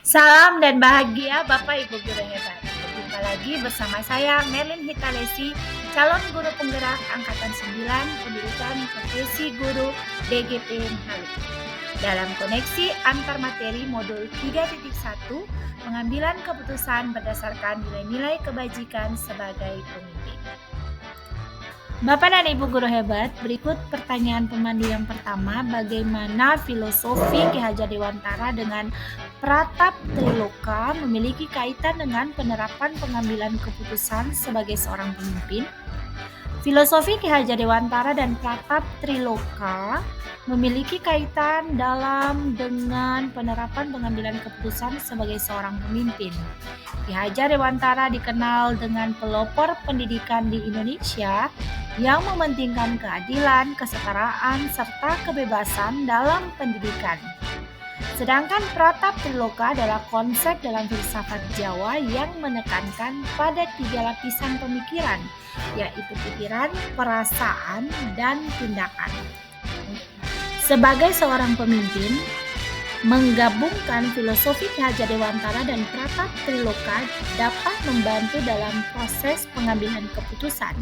Salam dan bahagia Bapak Ibu Guru Hebat. Berjumpa lagi bersama saya Merlin Hitalesi, calon guru penggerak Angkatan 9 Pendidikan Profesi Guru DGP Halu. Dalam koneksi antar materi modul 3.1, pengambilan keputusan berdasarkan nilai-nilai kebajikan sebagai pemimpin. Bapak dan Ibu Guru Hebat, berikut pertanyaan pemandu yang pertama. Bagaimana filosofi Ki Hajar Dewantara dengan Pratap Triloka memiliki kaitan dengan penerapan pengambilan keputusan sebagai seorang pemimpin? Filosofi Ki Hajar Dewantara dan Pratap Triloka memiliki kaitan dengan penerapan pengambilan keputusan sebagai seorang pemimpin. Ki Hajar Dewantara dikenal dengan pelopor pendidikan di Indonesia yang mementingkan keadilan, kesetaraan, serta kebebasan dalam pendidikan. Sedangkan Pratap Triloka adalah konsep dalam filsafat Jawa yang menekankan pada 3 lapisan pemikiran, yaitu pikiran, perasaan, dan tindakan. Sebagai seorang pemimpin, menggabungkan filosofi Ki Hajar Dewantara dan Pratap Triloka dapat membantu dalam proses pengambilan keputusan.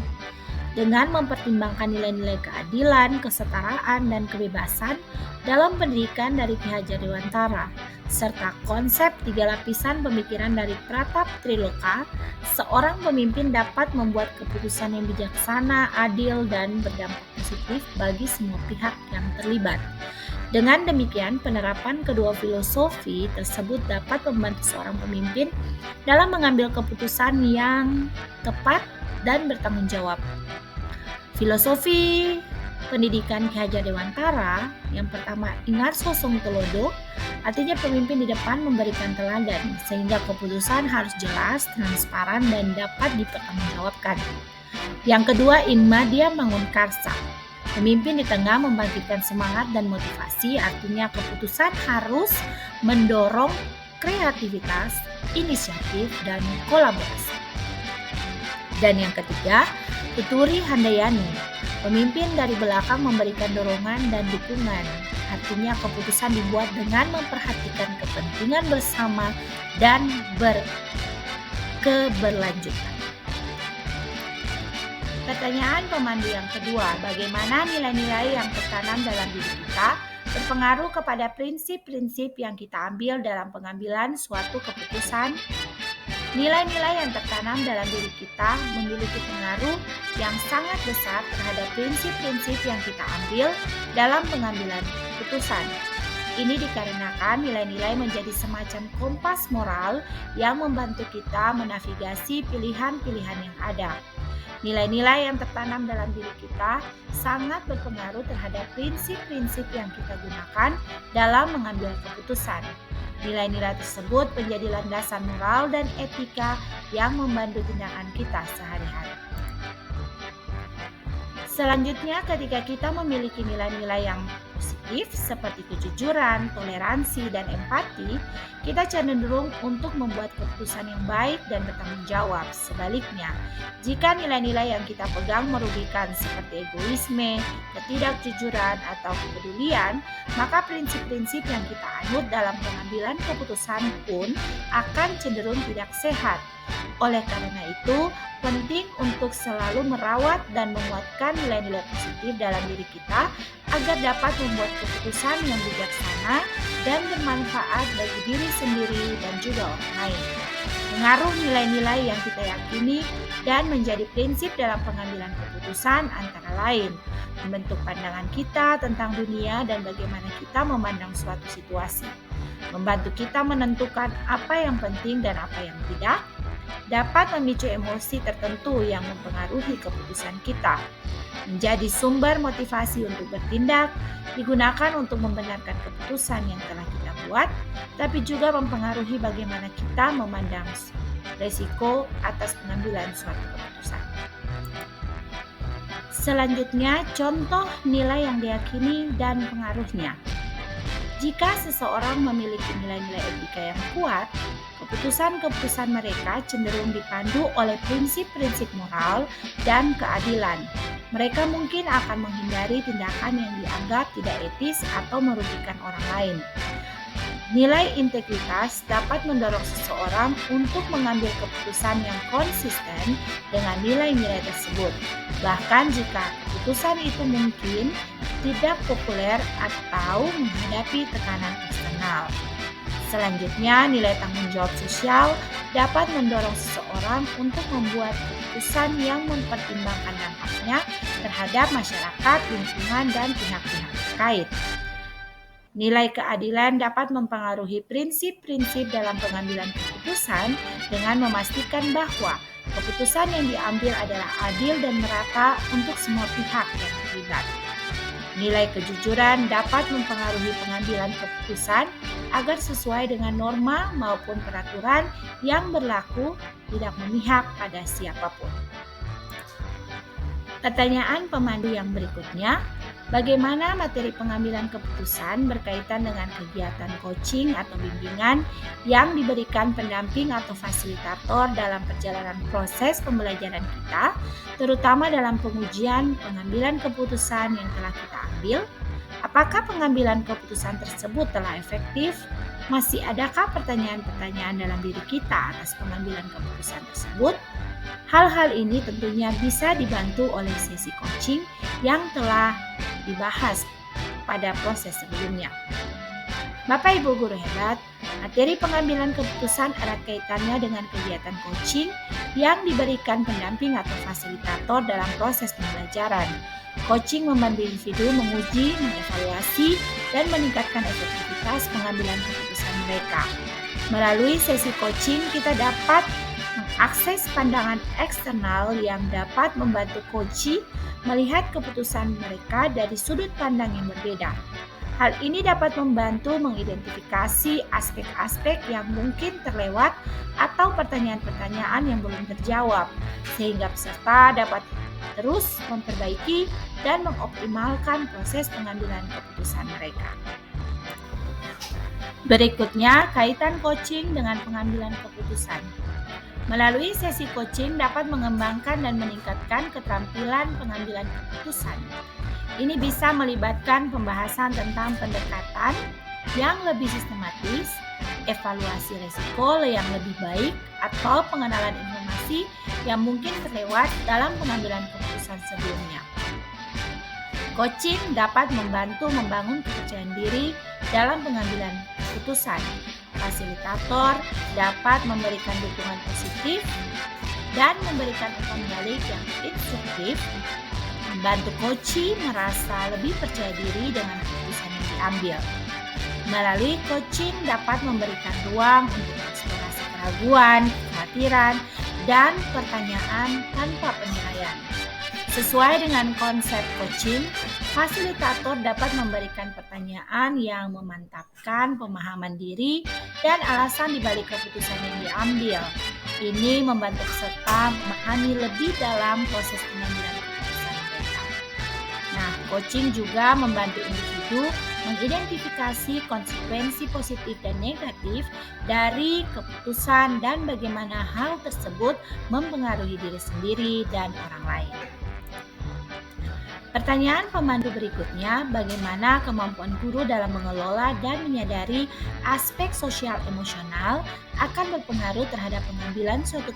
Dengan mempertimbangkan nilai-nilai keadilan, kesetaraan, dan kebebasan dalam pendidikan dari Ki Hajar Dewantara, serta konsep 3 lapisan pemikiran dari Pratap Triloka, seorang pemimpin dapat membuat keputusan yang bijaksana, adil, dan berdampak positif bagi semua pihak yang terlibat. Dengan demikian, penerapan kedua filosofi tersebut dapat membantu seorang pemimpin dalam mengambil keputusan yang tepat dan bertanggung jawab. Filosofi pendidikan Ki Hajar Dewantara yang pertama, Ingarso Songtolodo, artinya pemimpin di depan memberikan teladan sehingga keputusan harus jelas, transparan, dan dapat dipertanggungjawabkan. Yang kedua, Inmadya Mangunkarsa, pemimpin di tengah membangkitkan semangat dan motivasi, artinya keputusan harus mendorong kreativitas, inisiatif, dan kolaborasi. Dan yang ketiga, Tuturi Handayani, pemimpin dari belakang memberikan dorongan dan dukungan, artinya keputusan dibuat dengan memperhatikan kepentingan bersama dan berkeberlanjutan. Pertanyaan pemandu yang kedua, bagaimana nilai-nilai yang tertanam dalam diri kita berpengaruh kepada prinsip-prinsip yang kita ambil dalam pengambilan suatu keputusan? Nilai-nilai yang tertanam dalam diri kita memiliki pengaruh yang sangat besar terhadap prinsip-prinsip yang kita ambil dalam pengambilan keputusan. Ini dikarenakan nilai-nilai menjadi semacam kompas moral yang membantu kita menavigasi pilihan-pilihan yang ada. Nilai-nilai yang tertanam dalam diri kita sangat berpengaruh terhadap prinsip-prinsip yang kita gunakan dalam mengambil keputusan. Nilai-nilai tersebut menjadi landasan moral dan etika yang membantu tindakan kita sehari-hari. Selanjutnya, ketika kita memiliki nilai-nilai yang positif seperti kejujuran, toleransi, dan empati, kita cenderung untuk membuat keputusan yang baik dan bertanggung jawab. Sebaliknya, jika nilai-nilai yang kita pegang merugikan seperti egoisme, ketidakjujuran, atau kepedulian, maka prinsip-prinsip yang kita anut dalam pengambilan keputusan pun akan cenderung tidak sehat. Oleh karena itu, penting untuk selalu merawat dan menguatkan nilai-nilai positif dalam diri kita agar dapat membuat keputusan yang bijaksana dan bermanfaat bagi diri sendiri dan juga orang lain. Mengaruh nilai-nilai yang kita yakini dan menjadi prinsip dalam pengambilan keputusan antara lain membentuk pandangan kita tentang dunia dan bagaimana kita memandang suatu situasi, membantu kita menentukan apa yang penting dan apa yang tidak, dapat memicu emosi tertentu yang mempengaruhi keputusan kita, menjadi sumber motivasi untuk bertindak, digunakan untuk membenarkan keputusan yang telah kita buat, tapi juga mempengaruhi bagaimana kita memandang resiko atas pengambilan suatu keputusan. Selanjutnya, contoh nilai yang diyakini dan pengaruhnya. Jika seseorang memiliki nilai-nilai etika yang kuat, keputusan-keputusan mereka cenderung dipandu oleh prinsip-prinsip moral dan keadilan. Mereka mungkin akan menghindari tindakan yang dianggap tidak etis atau merugikan orang lain. Nilai integritas dapat mendorong seseorang untuk mengambil keputusan yang konsisten dengan nilai-nilai tersebut, bahkan jika keputusan itu mungkin tidak populer atau menghadapi tekanan eksternal. Selanjutnya, nilai tanggung jawab sosial dapat mendorong seseorang untuk membuat keputusan yang mempertimbangkan dampaknya terhadap masyarakat, lingkungan, dan pihak-pihak terkait. Nilai keadilan dapat mempengaruhi prinsip-prinsip dalam pengambilan keputusan dengan memastikan bahwa keputusan yang diambil adalah adil dan merata untuk semua pihak yang terlibat. Nilai kejujuran dapat mempengaruhi pengambilan keputusan agar sesuai dengan norma maupun peraturan yang berlaku, tidak memihak pada siapapun. Pertanyaan pemandu yang berikutnya, bagaimana materi pengambilan keputusan berkaitan dengan kegiatan coaching atau bimbingan yang diberikan pendamping atau fasilitator dalam perjalanan proses pembelajaran kita, terutama dalam pengujian pengambilan keputusan yang telah kita ambil? Apakah pengambilan keputusan tersebut telah efektif? Masih adakah pertanyaan-pertanyaan dalam diri kita atas pengambilan keputusan tersebut? Hal-hal ini tentunya bisa dibantu oleh sesi coaching yang telah dibahas pada proses sebelumnya. Bapak Ibu guru hebat, materi pengambilan keputusan erat kaitannya dengan kegiatan coaching yang diberikan pendamping atau fasilitator dalam proses pembelajaran. Coaching membantu individu menguji, mengevaluasi, dan meningkatkan efektivitas pengambilan keputusan mereka. Melalui sesi coaching, kita dapat mengakses pandangan eksternal yang dapat membantu coachee melihat keputusan mereka dari sudut pandang yang berbeda. Hal ini dapat membantu mengidentifikasi aspek-aspek yang mungkin terlewat atau pertanyaan-pertanyaan yang belum terjawab, sehingga peserta dapat terus memperbaiki dan mengoptimalkan proses pengambilan keputusan mereka. Berikutnya, kaitan coaching dengan pengambilan keputusan. Melalui sesi coaching dapat mengembangkan dan meningkatkan keterampilan pengambilan keputusan. Ini bisa melibatkan pembahasan tentang pendekatan yang lebih sistematis, evaluasi risiko yang lebih baik, atau pengenalan informasi yang mungkin terlewat dalam pengambilan keputusan sebelumnya. Coaching dapat membantu membangun kepercayaan diri dalam pengambilan keputusan. Fasilitator dapat memberikan dukungan positif dan memberikan umpan balik yang instruktif, membantu coachee merasa lebih percaya diri dengan keputusan yang diambil. Melalui coaching dapat memberikan ruang untuk eksplorasi keraguan, kekhawatiran, dan pertanyaan tanpa penilaian. Sesuai dengan konsep coaching, fasilitator dapat memberikan pertanyaan yang memantapkan pemahaman diri dan alasan dibalik keputusan yang diambil. Ini membantu peserta memahami lebih dalam proses pengambilan keputusan mereka. Nah, coaching juga membantu individu mengidentifikasi konsekuensi positif dan negatif dari keputusan dan bagaimana hal tersebut mempengaruhi diri sendiri dan orang lain. Pertanyaan pemandu berikutnya, bagaimana kemampuan guru dalam mengelola dan menyadari aspek sosial emosional akan berpengaruh terhadap pengambilan suatu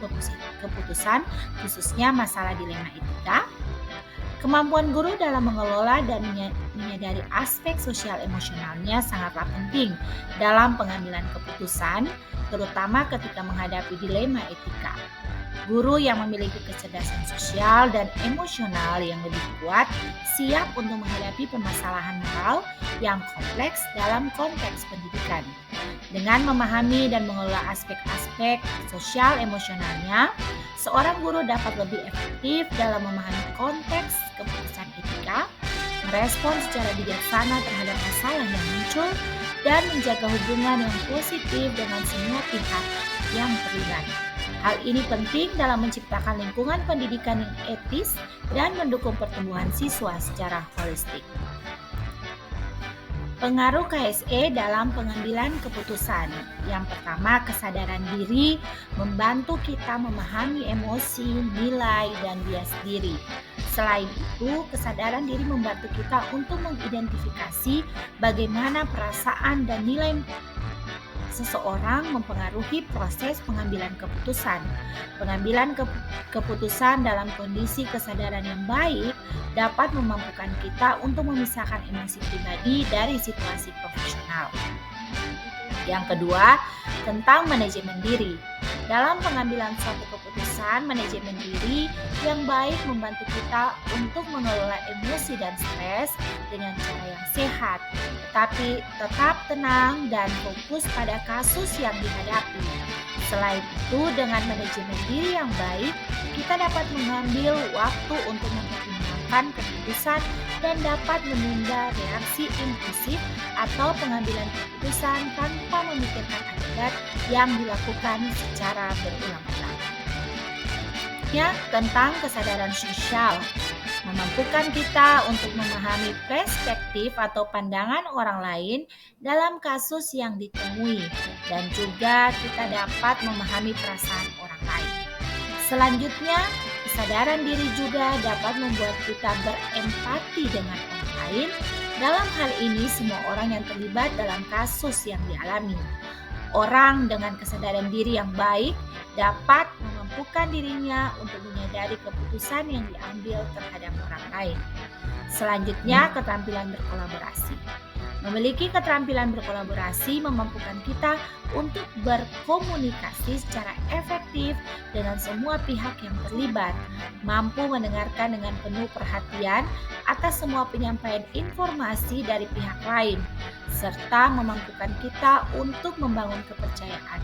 keputusan, khususnya masalah dilema etika? Kemampuan guru dalam mengelola dan menyadari aspek sosial emosionalnya sangatlah penting dalam pengambilan keputusan, terutama ketika menghadapi dilema etika. Guru yang memiliki kecerdasan sosial dan emosional yang lebih kuat siap untuk menghadapi permasalahan moral yang kompleks dalam konteks pendidikan. Dengan memahami dan mengelola aspek-aspek sosial emosionalnya, seorang guru dapat lebih efektif dalam memahami konteks keputusan etika, merespons secara bijaksana terhadap masalah yang muncul, dan menjaga hubungan yang positif dengan semua pihak yang terlibat. Hal ini penting dalam menciptakan lingkungan pendidikan yang etis dan mendukung pertumbuhan siswa secara holistik. Pengaruh KSE dalam pengambilan keputusan. Yang pertama, kesadaran diri membantu kita memahami emosi, nilai, dan bias diri. Selain itu, kesadaran diri membantu kita untuk mengidentifikasi bagaimana perasaan dan nilai seseorang mempengaruhi proses pengambilan keputusan. Pengambilan keputusan dalam kondisi kesadaran yang baik dapat memampukan kita untuk memisahkan emosi pribadi dari situasi profesional. Yang kedua, tentang manajemen diri. Dalam pengambilan suatu keputusan, manajemen diri yang baik membantu kita untuk mengelola emosi dan stres dengan cara yang sehat, tetapi tetap tenang dan fokus pada kasus yang dihadapi. Selain itu, dengan manajemen diri yang baik, kita dapat mengambil waktu untuk mempertimbangkan keputusan dan dapat menunda reaksi impulsif atau pengambilan keputusan tanpa memikirkan akibat yang dilakukan secara berulang-ulang. Ya, tentang kesadaran sosial memampukan kita untuk memahami perspektif atau pandangan orang lain dalam kasus yang ditemui, dan juga kita dapat memahami perasaan orang lain. Selanjutnya, kesadaran diri juga dapat membuat kita berempati dengan orang lain. Dalam hal ini, semua orang yang terlibat dalam kasus yang dialami. Orang dengan kesadaran diri yang baik dapat memampukan dirinya untuk menyadari keputusan yang diambil terhadap orang lain. Selanjutnya, keterampilan berkolaborasi. Memiliki keterampilan berkolaborasi memampukan kita untuk berkomunikasi secara efektif dengan semua pihak yang terlibat, mampu mendengarkan dengan penuh perhatian atas semua penyampaian informasi dari pihak lain, serta memampukan kita untuk membangun kepercayaan.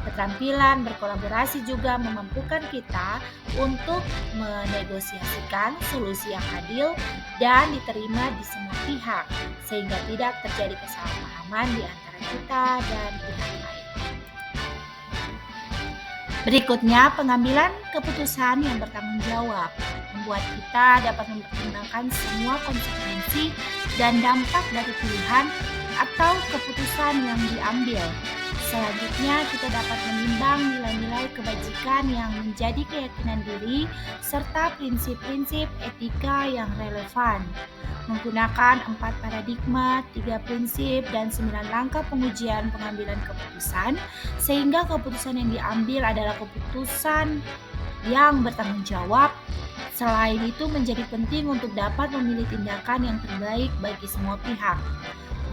Keterampilan berkolaborasi juga memampukan kita untuk menegosiasikan solusi yang adil dan diterima di semua pihak, sehingga tidak terjadi kesalahpahaman di antara kita dan pihak lain. Berikutnya, pengambilan keputusan yang bertanggung jawab membuat kita dapat mempertimbangkan semua konsekuensi dan dampak dari pilihan atau keputusan yang diambil. Selanjutnya, kita dapat menimbang nilai-nilai kebajikan yang menjadi keyakinan diri serta prinsip-prinsip etika yang relevan. Menggunakan 4 paradigma, 3 prinsip, dan 9 langkah pengujian pengambilan keputusan, sehingga keputusan yang diambil adalah keputusan yang bertanggung jawab. Selain itu, menjadi penting untuk dapat memilih tindakan yang terbaik bagi semua pihak.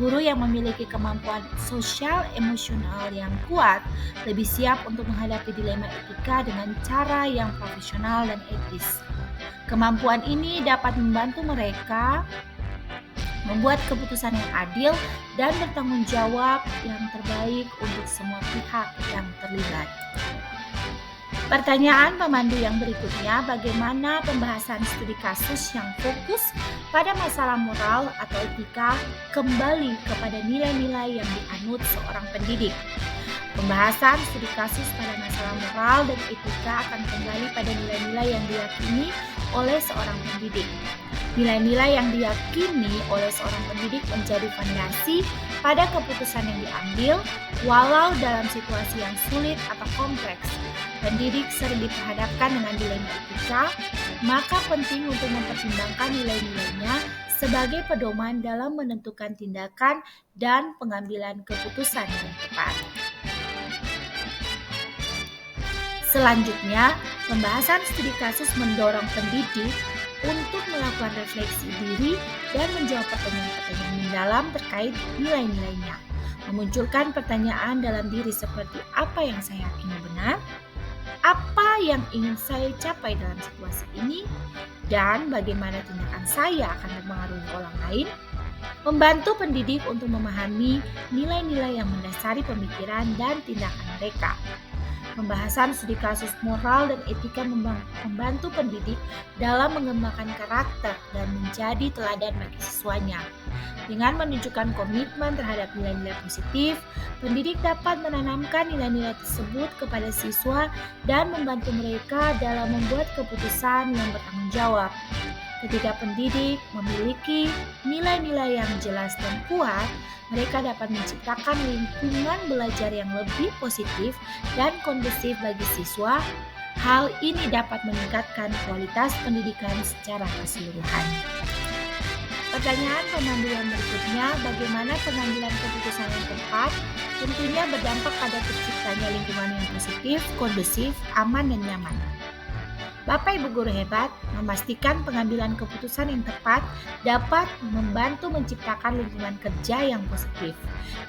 Guru yang memiliki kemampuan sosial emosional yang kuat lebih siap untuk menghadapi dilema etika dengan cara yang profesional dan etis. Kemampuan ini dapat membantu mereka membuat keputusan yang adil dan bertanggung jawab yang terbaik untuk semua pihak yang terlibat. Pertanyaan pemandu yang berikutnya, bagaimana pembahasan studi kasus yang fokus pada masalah moral atau etika kembali kepada nilai-nilai yang dianut seorang pendidik? Pembahasan studi kasus pada masalah moral dan etika akan kembali pada nilai-nilai yang diyakini oleh seorang pendidik. Nilai-nilai yang diyakini oleh seorang pendidik menjadi fondasi pada keputusan yang diambil, walau dalam situasi yang sulit atau kompleks. Pendidik sering diperhadapkan dengan dilema etika, maka penting untuk mempertimbangkan nilai-nilainya sebagai pedoman dalam menentukan tindakan dan pengambilan keputusan yang tepat. Selanjutnya, pembahasan studi kasus mendorong pendidik untuk melakukan refleksi diri dan menjawab pertanyaan-pertanyaan mendalam terkait nilai-nilainya. Memunculkan pertanyaan dalam diri seperti apa yang saya yakini benar, apa yang ingin saya capai dalam situasi ini, dan bagaimana tindakan saya akan mempengaruhi orang lain. Membantu pendidik untuk memahami nilai-nilai yang mendasari pemikiran dan tindakan mereka. Pembahasan studi kasus moral dan etika membantu pendidik dalam mengembangkan karakter dan menjadi teladan bagi siswanya. Dengan menunjukkan komitmen terhadap nilai-nilai positif, pendidik dapat menanamkan nilai-nilai tersebut kepada siswa dan membantu mereka dalam membuat keputusan yang bertanggung jawab. Ketika pendidik memiliki nilai-nilai yang jelas dan kuat, mereka dapat menciptakan lingkungan belajar yang lebih positif dan kondusif bagi siswa. Hal ini dapat meningkatkan kualitas pendidikan secara keseluruhan. Pertanyaan pemandu yang berikutnya, bagaimana pengambilan keputusan yang tepat tentunya berdampak pada terciptanya lingkungan yang positif, kondusif, aman, dan nyaman. Bapak Ibu guru hebat, memastikan pengambilan keputusan yang tepat dapat membantu menciptakan lingkungan kerja yang positif.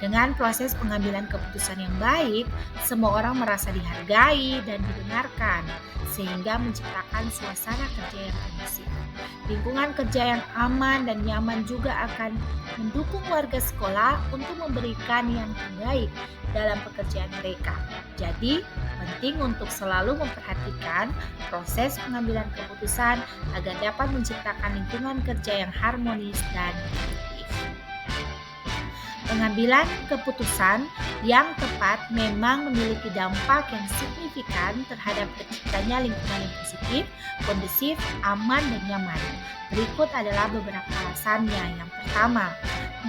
Dengan proses pengambilan keputusan yang baik, semua orang merasa dihargai dan didengarkan, sehingga menciptakan suasana kerja yang kondusif. Lingkungan kerja yang aman dan nyaman juga akan mendukung warga sekolah untuk memberikan yang terbaik dalam pekerjaan mereka. Jadi, penting untuk selalu memperhatikan proses pengambilan keputusan agar dapat menciptakan lingkungan kerja yang harmonis dan produktif. Pengambilan keputusan yang tepat memang memiliki dampak yang signifikan terhadap terciptanya lingkungan yang positif, kondusif, aman, dan nyaman. Berikut adalah beberapa alasannya. Yang pertama,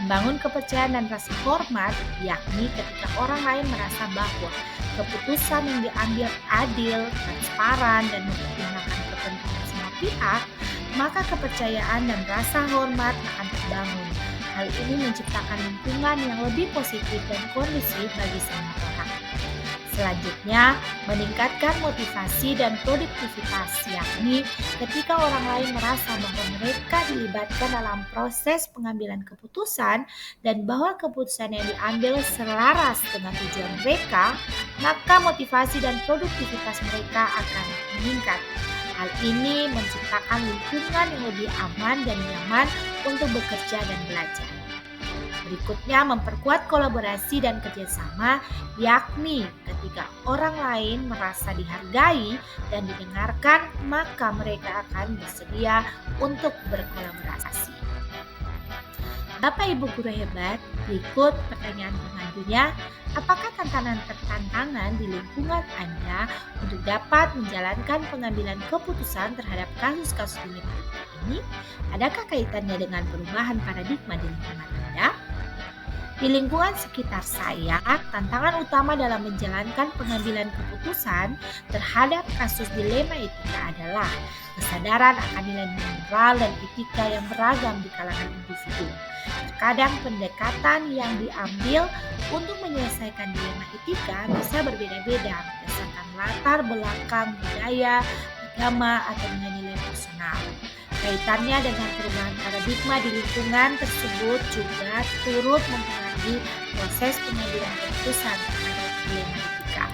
membangun kepercayaan dan rasa hormat, yakni ketika orang lain merasa bahwa keputusan yang diambil adil, transparan, dan mempertimbangkan kepentingan semua pihak, maka kepercayaan dan rasa hormat akan terbangun. Hal ini menciptakan lingkungan yang lebih positif dan kondusif bagi semua orang. Selanjutnya, meningkatkan motivasi dan produktivitas, yakni ketika orang lain merasa bahwa mereka dilibatkan dalam proses pengambilan keputusan dan bahwa keputusan yang diambil selaras dengan tujuan mereka, maka motivasi dan produktivitas mereka akan meningkat. Hal ini menciptakan lingkungan yang lebih aman dan nyaman untuk bekerja dan belajar. Berikutnya, memperkuat kolaborasi dan kerjasama, yakni ketika orang lain merasa dihargai dan didengarkan, maka mereka akan bersedia untuk berkolaborasi. Bapak Ibu guru hebat, berikut pertanyaan pemandunya. Apakah tantangan di lingkungan Anda untuk dapat menjalankan pengambilan keputusan terhadap kasus-kasus dilematika ini? Adakah kaitannya dengan perubahan paradigma di lingkungan Anda? Di lingkungan sekitar saya, tantangan utama dalam menjalankan pengambilan keputusan terhadap kasus dilema etika adalah kesadaran akan nilai-nilai moral dan etika yang beragam di kalangan individu. Terkadang pendekatan yang diambil untuk menyelesaikan dilema etika bisa berbeda-beda berdasarkan latar belakang budaya, agama, atau nilai-nilai personal. Kaitannya dengan perubahan paradigma di lingkungan tersebut juga turut mempengaruhi proses pengambilan keputusan terhadap dilema etika.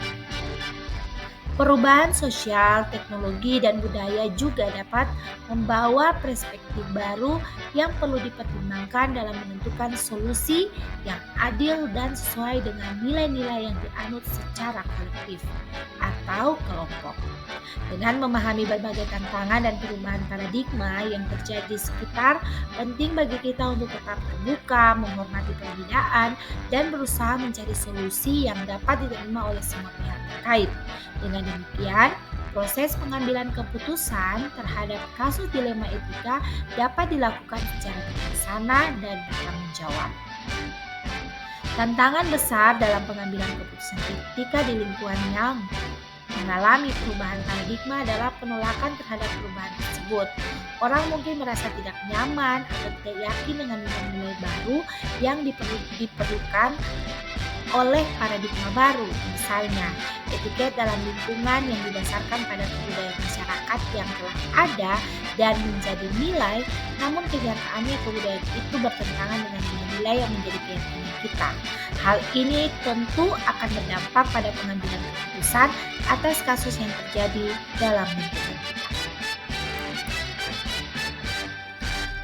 Perubahan sosial, teknologi, dan budaya juga dapat membawa perspektif baru yang perlu dipertimbangkan dalam menentukan solusi yang adil dan sesuai dengan nilai-nilai yang dianut secara kolektif atau kelompok. Dengan memahami berbagai tantangan dan perubahan paradigma yang terjadi di sekitar, penting bagi kita untuk tetap terbuka, menghormati perbedaan, dan berusaha mencari solusi yang dapat diterima oleh semua pihak terkait. Dengan demikian, proses pengambilan keputusan terhadap kasus dilema etika dapat dilakukan secara bijaksana dan bertanggung jawab. Tantangan besar dalam pengambilan keputusan etika di lingkungan yang mengalami perubahan paradigma adalah penolakan terhadap perubahan tersebut. Orang mungkin merasa tidak nyaman atau tidak yakin dengan nilai-nilai baru yang diperlukan oleh paradigma baru. Misalnya, etiket dalam lingkungan yang didasarkan pada kebudayaan masyarakat yang telah ada dan menjadi nilai, namun kenyataannya kebudayaan itu bertentangan dengan nilai-nilai yang menjadi keyakinan kita. Hal ini tentu akan berdampak pada pengambilan keputusan atas kasus yang terjadi dalam lingkungan kita.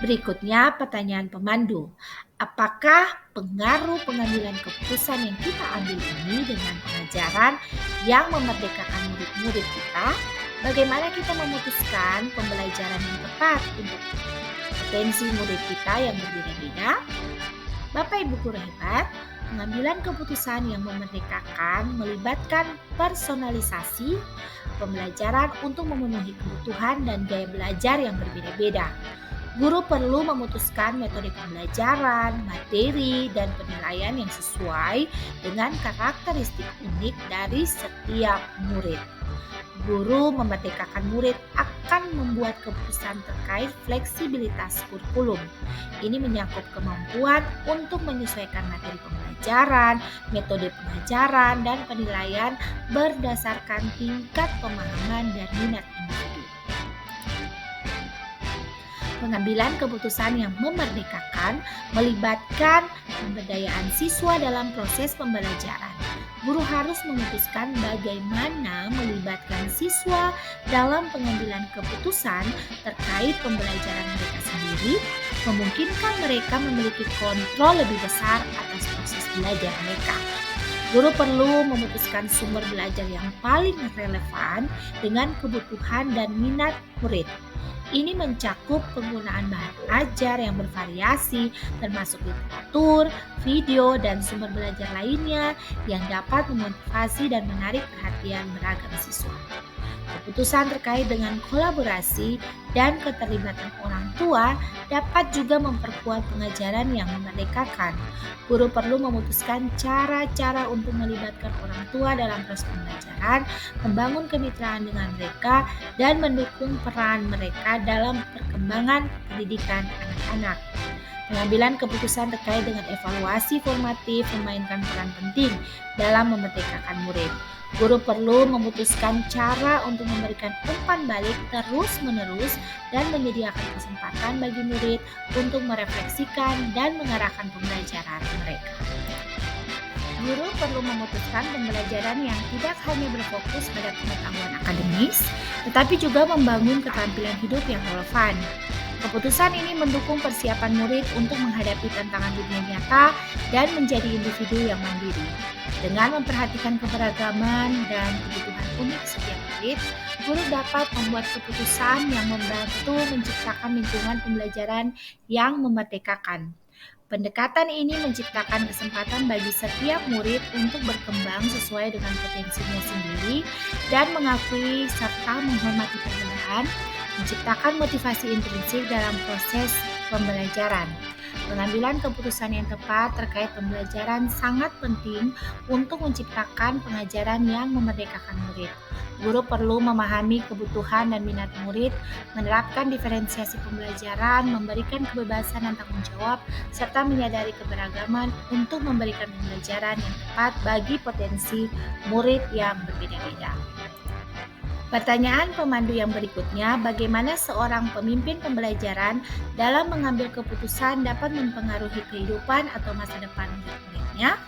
Berikutnya pertanyaan pemandu. Apakah pengaruh pengambilan keputusan yang kita ambil ini dengan pengajaran yang memerdekakan murid-murid kita? Bagaimana kita memutuskan pembelajaran yang tepat untuk potensi murid kita yang berbeda-beda? Bapak Ibu guru hebat, pengambilan keputusan yang memerdekakan melibatkan personalisasi pembelajaran untuk memenuhi kebutuhan dan gaya belajar yang berbeda-beda. Guru perlu memutuskan metode pembelajaran, materi, dan penilaian yang sesuai dengan karakteristik unik dari setiap murid. Guru memerdekakan murid akan membuat keputusan terkait fleksibilitas kurikulum. Ini menyangkut kemampuan untuk menyesuaikan materi pembelajaran, metode pengajaran, dan penilaian berdasarkan tingkat pemahaman dan minat individu. Pengambilan keputusan yang memerdekakan melibatkan pemberdayaan siswa dalam proses pembelajaran. Guru harus memutuskan bagaimana melibatkan siswa dalam pengambilan keputusan terkait pembelajaran mereka sendiri, memungkinkan mereka memiliki kontrol lebih besar atas proses belajar mereka. Guru perlu memutuskan sumber belajar yang paling relevan dengan kebutuhan dan minat murid. Ini mencakup penggunaan bahan ajar yang bervariasi, termasuk literatur, video, dan sumber belajar lainnya yang dapat memotivasi dan menarik perhatian beragam siswa. Keputusan terkait dengan kolaborasi dan keterlibatan orang tua dapat juga memperkuat pengajaran yang memerdekakan. Guru perlu memutuskan cara-cara untuk melibatkan orang tua dalam proses pembelajaran, membangun kemitraan dengan mereka, dan mendukung peran mereka dalam perkembangan pendidikan anak-anak. Pengambilan keputusan terkait dengan evaluasi formatif memainkan peran penting dalam memerdekakan murid. Guru perlu memutuskan cara untuk memberikan umpan balik terus-menerus dan menyediakan kesempatan bagi murid untuk merefleksikan dan mengarahkan pembelajaran mereka. Guru perlu memutuskan pembelajaran yang tidak hanya berfokus pada pengetahuan akademis, tetapi juga membangun keterampilan hidup yang relevan. Keputusan ini mendukung persiapan murid untuk menghadapi tantangan dunia nyata dan menjadi individu yang mandiri. Dengan memperhatikan keberagaman dan kebutuhan unik setiap murid, guru dapat membuat keputusan yang membantu menciptakan lingkungan pembelajaran yang memerdekakan. Pendekatan ini menciptakan kesempatan bagi setiap murid untuk berkembang sesuai dengan potensinya sendiri dan mengakui serta menghormati perbedaan, menciptakan motivasi intrinsik dalam proses pembelajaran. Pengambilan keputusan yang tepat terkait pembelajaran sangat penting untuk menciptakan pengajaran yang memerdekakan murid. Guru perlu memahami kebutuhan dan minat murid, menerapkan diferensiasi pembelajaran, memberikan kebebasan dan tanggung jawab, serta menyadari keberagaman untuk memberikan pembelajaran yang tepat bagi potensi murid yang berbeda-beda. Pertanyaan pemandu yang berikutnya, bagaimana seorang pemimpin pembelajaran dalam mengambil keputusan dapat mempengaruhi kehidupan atau masa depan murid-muridnya?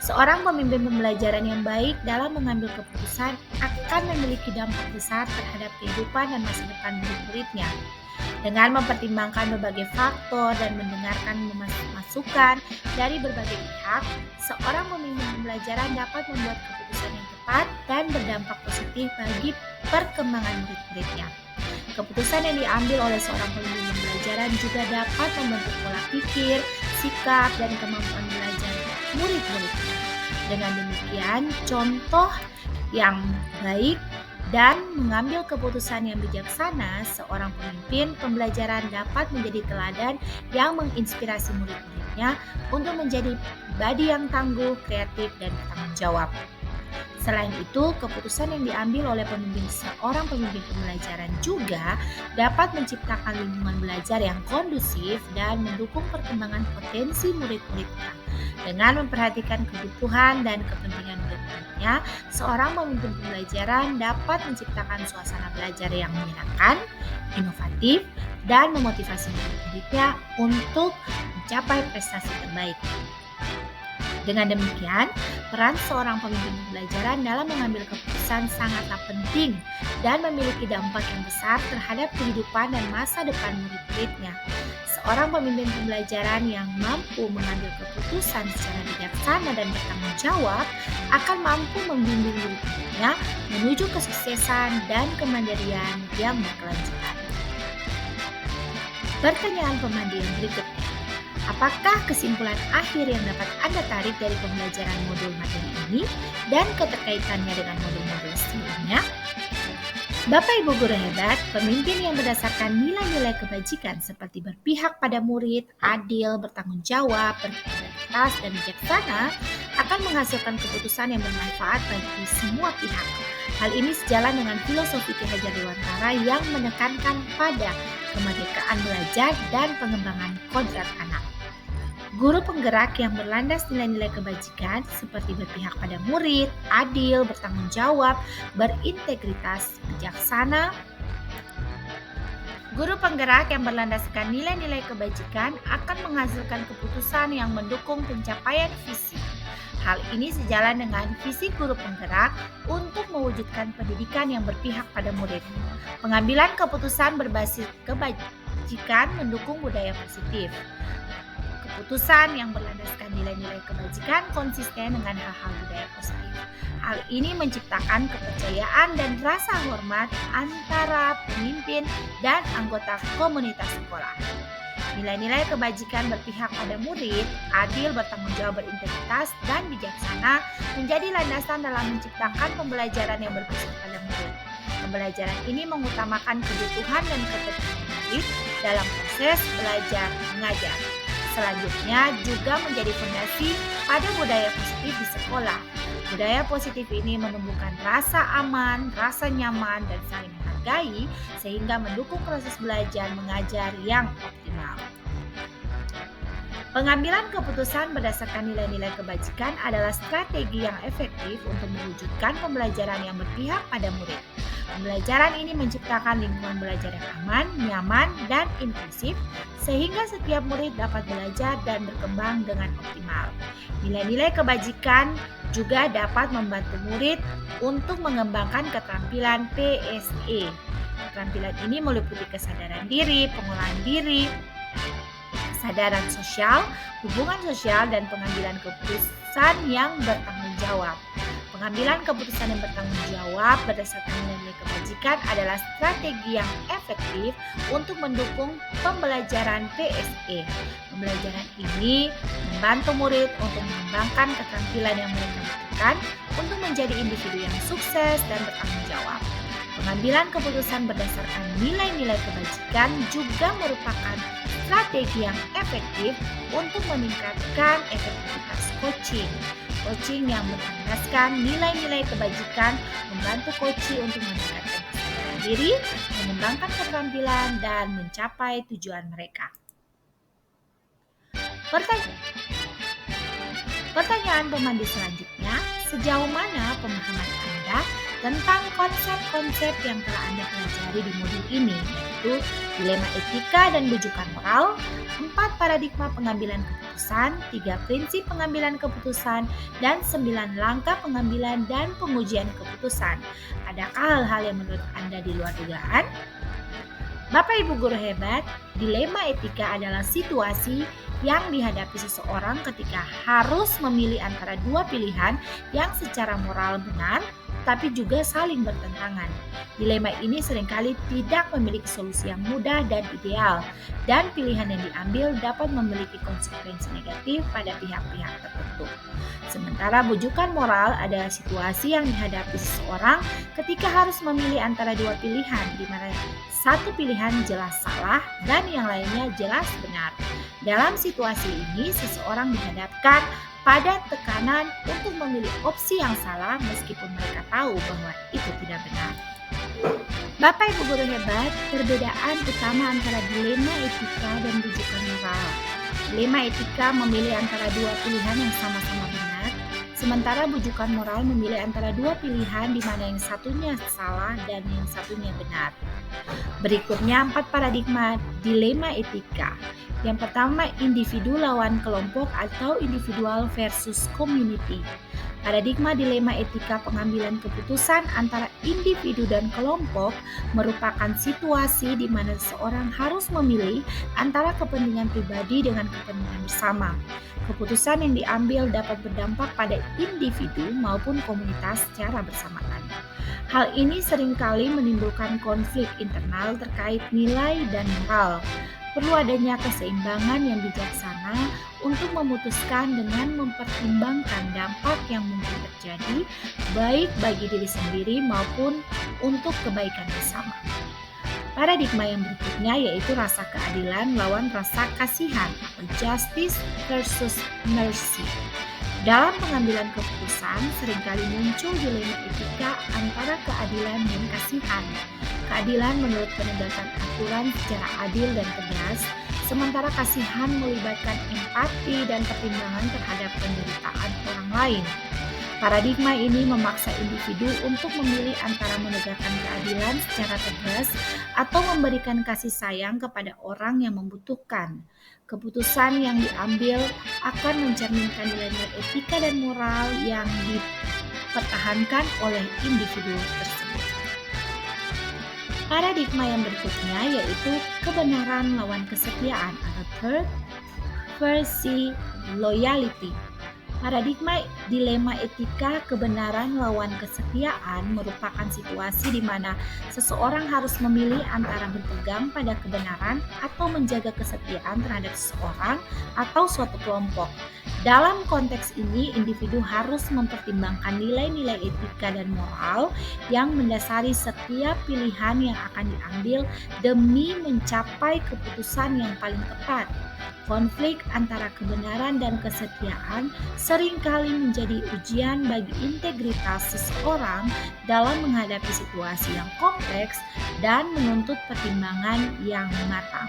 Seorang pemimpin pembelajaran yang baik dalam mengambil keputusan akan memiliki dampak besar terhadap kehidupan dan masa depan murid-muridnya. Dengan mempertimbangkan berbagai faktor dan mendengarkan masukan dari berbagai pihak, seorang pemimpin pembelajaran dapat membuat keputusan yang tepat dan berdampak positif bagi perkembangan murid-muridnya. Keputusan yang diambil oleh seorang pemimpin pembelajaran juga dapat membentuk pola pikir, sikap, dan kemampuan belajar murid-muridnya. Dengan demikian, contoh yang baik dan mengambil keputusan yang bijaksana, seorang pemimpin pembelajaran dapat menjadi teladan yang menginspirasi murid-muridnya untuk menjadi pribadi yang tangguh, kreatif, dan bertanggung jawab. Selain itu, keputusan yang diambil oleh seorang pemimpin pembelajaran juga dapat menciptakan lingkungan belajar yang kondusif dan mendukung perkembangan potensi murid-muridnya. Dengan memperhatikan kebutuhan dan kepentingan murid-muridnya, seorang pemimpin pembelajaran dapat menciptakan suasana belajar yang menyenangkan, inovatif, dan memotivasi murid-muridnya untuk mencapai prestasi terbaik. Dengan demikian, peran seorang pemimpin pembelajaran dalam mengambil keputusan sangatlah penting dan memiliki dampak yang besar terhadap kehidupan dan masa depan murid-muridnya. Seorang pemimpin pembelajaran yang mampu mengambil keputusan secara bijaksana dan bertanggung jawab akan mampu membimbing murid-muridnya menuju kesuksesan dan kemandirian yang berkelanjutan. Pertanyaan pemandu yang berikutnya. Apakah kesimpulan akhir yang dapat Anda tarik dari pembelajaran modul materi ini dan keterkaitannya dengan modul-modul sebelumnya? Bapak Ibu guru hebat, pemimpin yang berdasarkan nilai-nilai kebajikan seperti berpihak pada murid, adil, bertanggung jawab, berintegritas, dan bijaksana akan menghasilkan keputusan yang bermanfaat bagi semua pihak. Hal ini sejalan dengan filosofi Ki Hajar Dewantara yang menekankan pada kemerdekaan belajar dan pengembangan kodrat anak. Guru penggerak yang berlandas nilai-nilai kebajikan seperti berpihak pada murid, adil, bertanggung jawab, berintegritas, bijaksana. Guru penggerak yang berlandaskan nilai-nilai kebajikan akan menghasilkan keputusan yang mendukung pencapaian visi. Hal ini sejalan dengan visi guru penggerak untuk mewujudkan pendidikan yang berpihak pada murid. Pengambilan keputusan berbasis kebajikan mendukung budaya positif. Keputusan yang berlandaskan nilai-nilai kebajikan konsisten dengan hal-hal budaya positif. Hal ini menciptakan kepercayaan dan rasa hormat antara pemimpin dan anggota komunitas sekolah. Nilai-nilai kebajikan berpihak pada murid, adil, bertanggung jawab, berintegritas, dan bijaksana menjadi landasan dalam menciptakan pembelajaran yang berbasis pada murid. Pembelajaran ini mengutamakan kebutuhan dan kepentingan murid dalam proses belajar mengajar. Selanjutnya juga menjadi fondasi pada budaya positif di sekolah. Budaya positif ini menumbuhkan rasa aman, rasa nyaman, dan saling menghargai sehingga mendukung proses belajar mengajar yang optimal. Pengambilan keputusan berdasarkan nilai-nilai kebajikan adalah strategi yang efektif untuk mewujudkan pembelajaran yang berpihak pada murid. Pembelajaran ini menciptakan lingkungan belajar yang aman, nyaman, dan inklusif, sehingga setiap murid dapat belajar dan berkembang dengan optimal. Nilai-nilai kebajikan juga dapat membantu murid untuk mengembangkan keterampilan PSE. Keterampilan ini meliputi kesadaran diri, pengolahan diri, kesadaran sosial, hubungan sosial, dan pengambilan keputusan yang bertanggung jawab. Pengambilan keputusan yang bertanggung jawab berdasarkan nilai kebajikan adalah strategi yang efektif untuk mendukung pembelajaran PSE. Pembelajaran ini membantu murid untuk mengembangkan keterampilan yang mereka butuhkan untuk menjadi individu yang sukses dan bertanggung jawab. Pengambilan keputusan berdasarkan nilai-nilai kebajikan juga merupakan strategi yang efektif untuk meningkatkan efektivitas coaching. Coaching yang berlandaskan nilai-nilai kebajikan membantu coaching untuk meningkatkan kesadaran diri, mengembangkan keterampilan, dan mencapai tujuan mereka. Pertanyaan pemandu selanjutnya, sejauh mana pemahaman Anda tentang konsep-konsep yang telah Anda pelajari di modul ini, yaitu dilema etika dan bujukan moral, 4 paradigma pengambilan keputusan, 3 prinsip pengambilan keputusan, dan 9 langkah pengambilan dan pengujian keputusan. Adakah hal-hal yang menurut Anda di luar dugaan? Bapak Ibu guru hebat, dilema etika adalah situasi yang dihadapi seseorang ketika harus memilih antara dua pilihan yang secara moral benar, tapi juga saling bertentangan. Dilema ini seringkali tidak memiliki solusi yang mudah dan ideal, dan pilihan yang diambil dapat memiliki konsekuensi negatif pada pihak-pihak tertentu. Sementara bujukan moral adalah situasi yang dihadapi seseorang ketika harus memilih antara dua pilihan, di mana satu pilihan jelas salah dan yang lainnya jelas benar. Dalam situasi ini, seseorang dihadapkan pada tekanan untuk memilih opsi yang salah meskipun mereka tahu bahwa itu tidak benar. Bapak Ibu guru hebat, perbedaan utama antara dilema etika dan bujukan moral. Dilema etika memilih antara dua pilihan yang sama-sama benar, sementara bujukan moral memilih antara dua pilihan di mana yang satunya salah dan yang satunya benar. Berikutnya 4 paradigma dilema etika. Yang pertama, individu lawan kelompok atau individual versus community. Paradigma dilema etika pengambilan keputusan antara individu dan kelompok merupakan situasi di mana seseorang harus memilih antara kepentingan pribadi dengan kepentingan bersama. Keputusan yang diambil dapat berdampak pada individu maupun komunitas secara bersamaan. Hal ini seringkali menimbulkan konflik internal terkait nilai dan moral. Perlu adanya keseimbangan yang bijaksana untuk memutuskan dengan mempertimbangkan dampak yang mungkin terjadi, baik bagi diri sendiri maupun untuk kebaikan bersama. Paradigma yang berikutnya yaitu rasa keadilan lawan rasa kasihan atau justice versus mercy. Dalam pengambilan keputusan, seringkali muncul dilema etika antara keadilan dan kasihan. Keadilan menurut penegakan aturan secara adil dan tegas, sementara kasihan melibatkan empati dan pertimbangan terhadap penderitaan orang lain. Paradigma ini memaksa individu untuk memilih antara menegakkan keadilan secara tegas atau memberikan kasih sayang kepada orang yang membutuhkan. Keputusan yang diambil akan mencerminkan nilai-nilai etika dan moral yang dipertahankan oleh individu tersebut. Paradigma yang berikutnya yaitu kebenaran lawan kesetiaan atau truth versus loyalty. Paradigma dilema etika kebenaran lawan kesetiaan merupakan situasi di mana seseorang harus memilih antara berpegang pada kebenaran atau menjaga kesetiaan terhadap seseorang atau suatu kelompok. Dalam konteks ini, individu harus mempertimbangkan nilai-nilai etika dan moral yang mendasari setiap pilihan yang akan diambil demi mencapai keputusan yang paling tepat. Konflik antara kebenaran dan kesetiaan seringkali menjadi ujian bagi integritas seseorang dalam menghadapi situasi yang kompleks dan menuntut pertimbangan yang matang.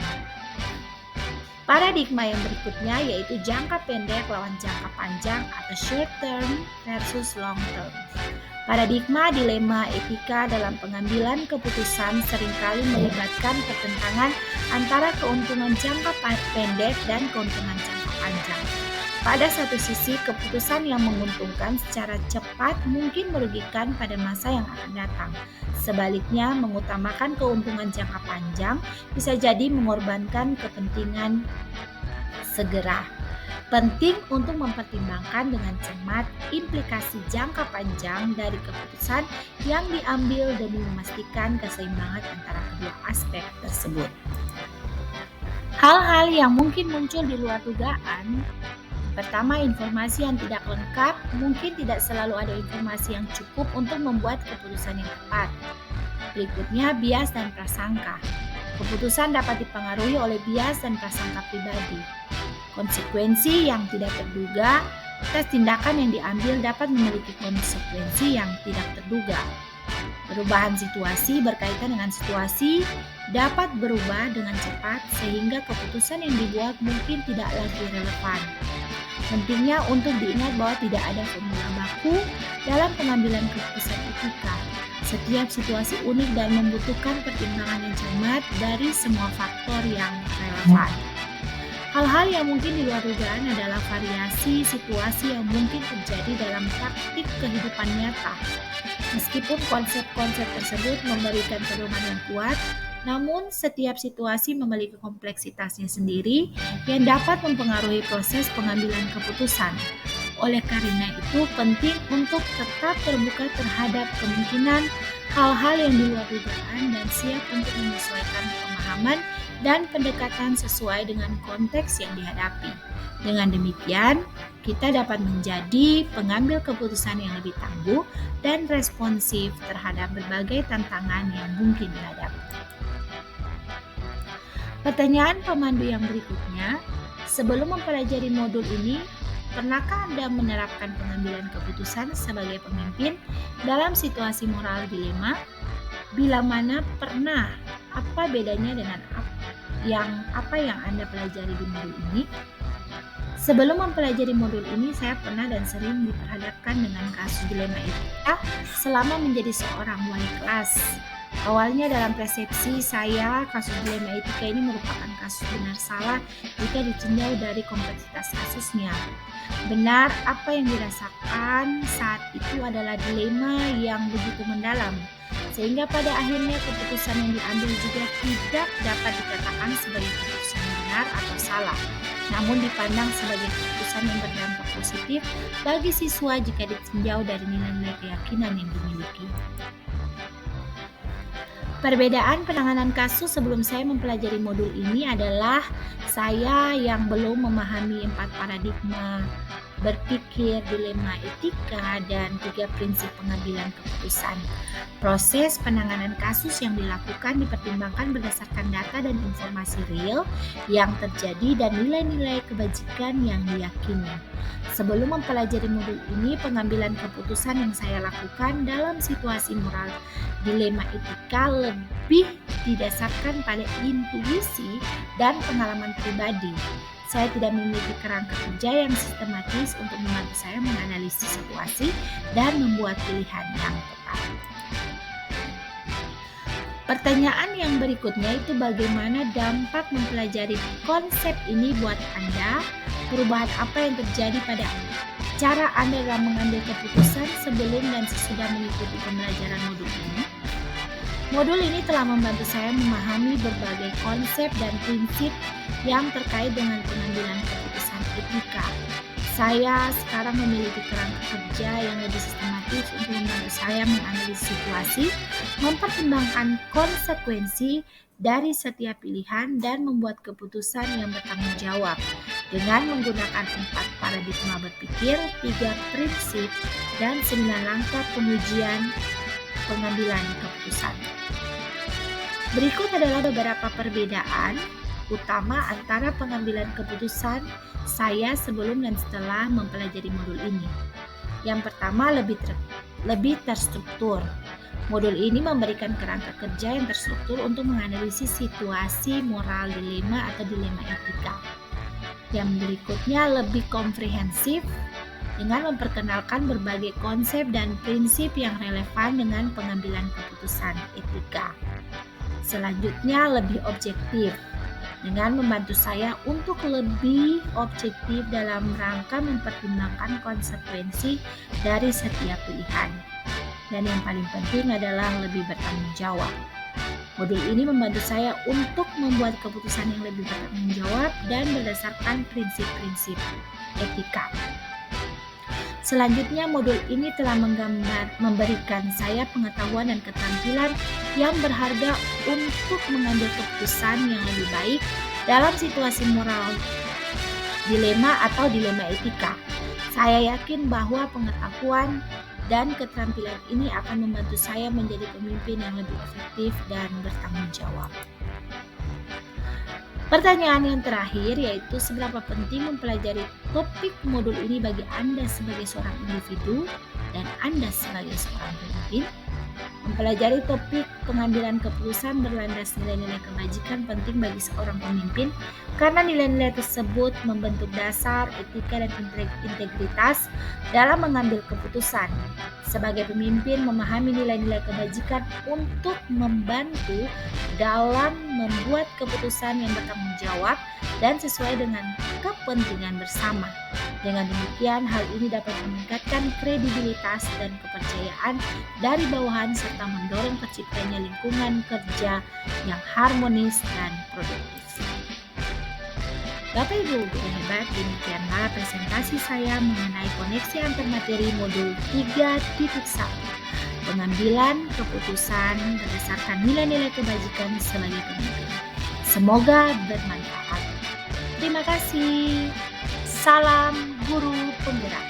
Paradigma yang berikutnya yaitu jangka pendek lawan jangka panjang atau short term versus long term. Paradigma dilema etika dalam pengambilan keputusan seringkali melibatkan pertentangan antara keuntungan jangka pendek dan keuntungan jangka panjang. Pada satu sisi, keputusan yang menguntungkan secara cepat mungkin merugikan pada masa yang akan datang. Sebaliknya, mengutamakan keuntungan jangka panjang bisa jadi mengorbankan kepentingan segera. Penting untuk mempertimbangkan dengan cermat implikasi jangka panjang dari keputusan yang diambil demi memastikan keseimbangan antara kedua aspek tersebut. Hal-hal yang mungkin muncul di luar dugaan. Pertama, informasi yang tidak lengkap. Mungkin tidak selalu ada informasi yang cukup untuk membuat keputusan yang tepat. Berikutnya, bias dan prasangka. Keputusan dapat dipengaruhi oleh bias dan prasangka pribadi. Konsekuensi yang tidak terduga, tes tindakan yang diambil dapat memiliki konsekuensi yang tidak terduga. Perubahan situasi berkaitan dengan situasi dapat berubah dengan cepat sehingga keputusan yang dibuat mungkin tidak lagi relevan. Pentingnya untuk diingat bahwa tidak ada formula baku dalam pengambilan keputusan etika. Setiap situasi unik dan membutuhkan pertimbangan yang cermat dari semua faktor yang relevan. Hal-hal yang mungkin di luar dugaan adalah variasi situasi yang mungkin terjadi dalam praktik kehidupan nyata. Meskipun konsep-konsep tersebut memberikan pedoman yang kuat, namun setiap situasi memiliki kompleksitasnya sendiri yang dapat mempengaruhi proses pengambilan keputusan. Oleh karena itu, penting untuk tetap terbuka terhadap kemungkinan hal-hal yang di luar dugaan dan siap untuk menyesuaikan pemahaman dan pendekatan sesuai dengan konteks yang dihadapi. Dengan demikian, kita dapat menjadi pengambil keputusan yang lebih tangguh dan responsif terhadap berbagai tantangan yang mungkin dihadapi. Pertanyaan pemandu yang berikutnya, sebelum mempelajari modul ini, pernahkah Anda menerapkan pengambilan keputusan sebagai pemimpin dalam situasi moral dilema? Bila mana pernah, apa bedanya dengan apa yang Anda pelajari di modul ini? Sebelum mempelajari modul ini, saya pernah dan sering diperhadapkan dengan kasus dilema etika selama menjadi seorang wali kelas. Awalnya dalam persepsi saya, kasus dilema etika ini merupakan kasus benar salah jika ditinjau dari kompleksitas kasusnya. Benar, apa yang dirasakan saat itu adalah dilema yang begitu mendalam, sehingga pada akhirnya keputusan yang diambil juga tidak dapat dikatakan sebagai keputusan benar atau salah, namun dipandang sebagai keputusan yang berdampak positif bagi siswa jika ditinjau dari nilai-nilai keyakinan yang dimiliki. Perbedaan penanganan kasus sebelum saya mempelajari modul ini adalah saya yang belum memahami 4 paradigma berpikir, dilema etika, dan 3 prinsip pengambilan keputusan. Proses penanganan kasus yang dilakukan dipertimbangkan berdasarkan data dan informasi real yang terjadi dan nilai-nilai kebajikan yang diyakini. Sebelum mempelajari modul ini, pengambilan keputusan yang saya lakukan dalam situasi moral dilema etika lebih didasarkan pada intuisi dan pengalaman pribadi. Saya tidak memiliki kerangka kerja yang sistematis untuk membantu saya menganalisis situasi dan membuat pilihan yang tepat. Pertanyaan yang berikutnya itu bagaimana dampak mempelajari konsep ini buat Anda? Perubahan apa yang terjadi pada cara Anda dalam mengambil keputusan sebelum dan sesudah mengikuti pembelajaran modul ini? Modul ini telah membantu saya memahami berbagai konsep dan prinsip yang terkait dengan pengambilan keputusan etika. Saya sekarang memiliki kerangka kerja yang lebih sistematis untuk membantu saya menganalisis situasi, mempertimbangkan konsekuensi dari setiap pilihan, dan membuat keputusan yang bertanggung jawab dengan menggunakan 4 paradigma berpikir, 3 prinsip, dan 9 langkah pengujian pengambilan keputusan. Berikut adalah beberapa perbedaan utama antara pengambilan keputusan saya sebelum dan setelah mempelajari modul ini. Yang pertama, lebih terstruktur. Modul ini memberikan kerangka kerja yang terstruktur untuk menganalisis situasi moral dilema atau dilema etika. Yang berikutnya, lebih komprehensif dengan memperkenalkan berbagai konsep dan prinsip yang relevan dengan pengambilan keputusan etika. Selanjutnya, lebih objektif dengan membantu saya untuk lebih objektif dalam rangka mempertimbangkan konsekuensi dari setiap pilihan. Dan yang paling penting adalah lebih bertanggung jawab. Modul ini membantu saya untuk membuat keputusan yang lebih bertanggung jawab dan berdasarkan prinsip-prinsip etika. Selanjutnya, modul ini telah memberikan saya pengetahuan dan keterampilan yang berharga untuk mengambil keputusan yang lebih baik dalam situasi moral dilema atau dilema etika. Saya yakin bahwa pengetahuan dan keterampilan ini akan membantu saya menjadi pemimpin yang lebih efektif dan bertanggung jawab. Pertanyaan yang terakhir yaitu seberapa penting mempelajari topik modul ini bagi Anda sebagai seorang individu dan Anda sebagai seorang pemimpin? Mempelajari topik pengambilan keputusan berlandas nilai-nilai kebajikan penting bagi seorang pemimpin karena nilai-nilai tersebut membentuk dasar etika dan integritas dalam mengambil keputusan. Sebagai pemimpin, memahami nilai-nilai kebajikan untuk membantu dalam membuat keputusan yang bertanggung jawab dan sesuai dengan kepentingan bersama. Dengan demikian, hal ini dapat meningkatkan kredibilitas dan kepercayaan dari bawahan serta mendorong terciptanya lingkungan kerja yang harmonis dan produktif. Bapak Ibu guru hebat, demikianlah presentasi saya mengenai koneksi antar materi modul 3.1, pengambilan keputusan berdasarkan nilai-nilai kebajikan sebagai pemimpin. Semoga bermanfaat. Terima kasih. Salam guru penggerak.